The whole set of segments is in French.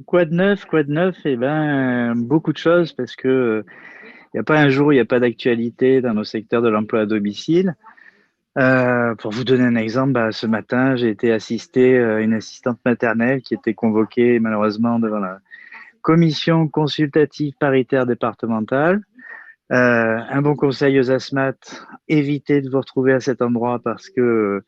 Quoi de neuf? Quoi de neuf? Eh ben, beaucoup de choses parce que il n'y a pas un jour où il n'y a pas d'actualité dans nos secteurs de l'emploi à domicile. Pour vous donner un exemple, ce matin, j'ai été assister une assistante maternelle qui était convoquée malheureusement devant la commission consultative paritaire départementale. Un bon conseil aux asthmates, évitez de vous retrouver à cet endroit parce que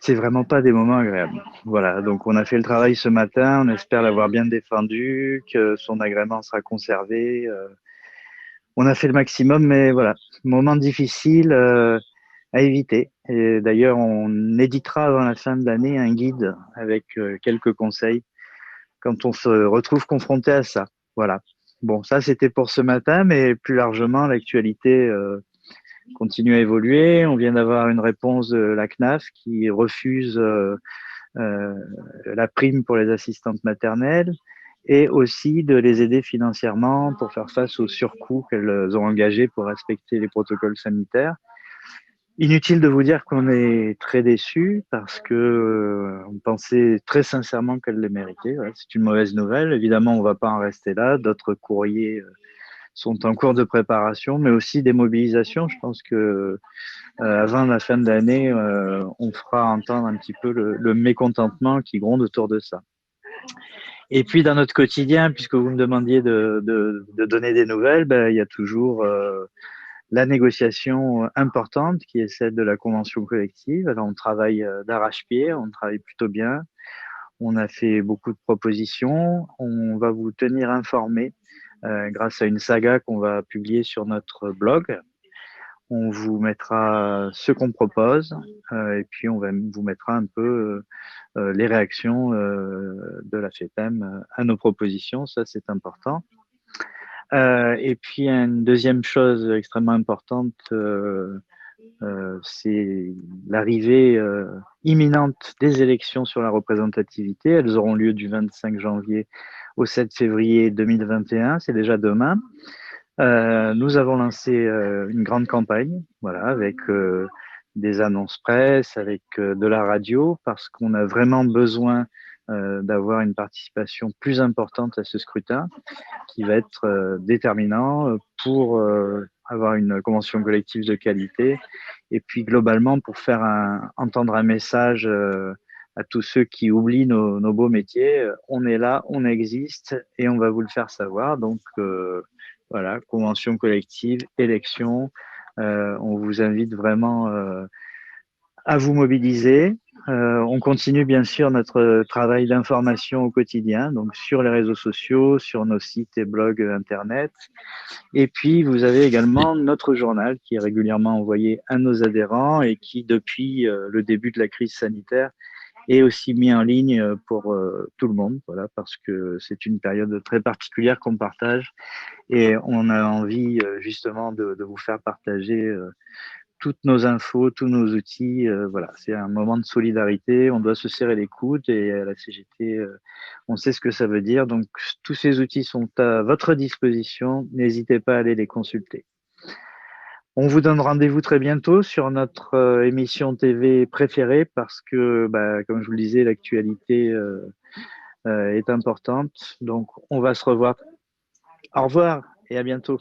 c'est vraiment pas des moments agréables. Voilà, donc on a fait le travail ce matin, on espère l'avoir bien défendu, que son agrément sera conservé. On a fait le maximum, mais voilà, moment difficile à éviter. Et d'ailleurs, on éditera avant la fin de l'année un guide avec quelques conseils quand on se retrouve confronté à ça. Voilà. Bon, ça c'était pour ce matin, mais plus largement, l'actualité continue à évoluer. On vient d'avoir une réponse de la CNAF qui refuse euh, la prime pour les assistantes maternelles et aussi de les aider financièrement pour faire face aux surcoûts qu'elles ont engagés pour respecter les protocoles sanitaires. Inutile de vous dire qu'on est très déçus parce que on pensait très sincèrement qu'elle les méritait. Ouais, c'est une mauvaise nouvelle. Évidemment, on ne va pas en rester là. D'autres courriers sont en cours de préparation, mais aussi des mobilisations. Je pense que avant la fin de l'année, on fera entendre un petit peu le mécontentement qui gronde autour de ça. Et puis dans notre quotidien, puisque vous me demandiez de donner des nouvelles, ben, il y a toujours la négociation importante qui est celle de la convention collective. Alors on travaille d'arrache-pied, on travaille plutôt bien. On a fait beaucoup de propositions. On va vous tenir informés grâce à une saga qu'on va publier sur notre blog. On vous mettra ce qu'on propose et puis on va vous mettra un peu les réactions de la FEPEM à nos propositions. Ça, c'est important. Et puis, une deuxième chose extrêmement importante, c'est l'arrivée imminente des élections sur la représentativité. Elles auront lieu du 25 janvier au 7 février 2021. C'est déjà demain. Nous avons lancé une grande campagne, voilà, avec des annonces presse, avec de la radio, parce qu'on a vraiment besoin d'avoir une participation plus importante à ce scrutin, qui va être déterminant pour avoir une convention collective de qualité, et puis globalement pour faire entendre un message à tous ceux qui oublient nos beaux métiers. On est là, on existe, et on va vous le faire savoir. Donc voilà, convention collective, élection. On vous invite vraiment à vous mobiliser. On continue bien sûr notre travail d'information au quotidien, donc sur les réseaux sociaux, sur nos sites et blogs internet. Et puis vous avez également notre journal qui est régulièrement envoyé à nos adhérents et qui, depuis le début de la crise sanitaire, est aussi mis en ligne pour tout le monde, voilà, parce que c'est une période très particulière qu'on partage et on a envie justement de vous faire partager toutes nos infos, tous nos outils. Voilà, c'est un moment de solidarité. On doit se serrer les coudes et à la CGT, on sait ce que ça veut dire. Donc, tous ces outils sont à votre disposition. N'hésitez pas à aller les consulter. On vous donne rendez-vous très bientôt sur notre émission TV préférée parce que, comme je vous le disais, l'actualité est importante. Donc, on va se revoir. Au revoir et à bientôt.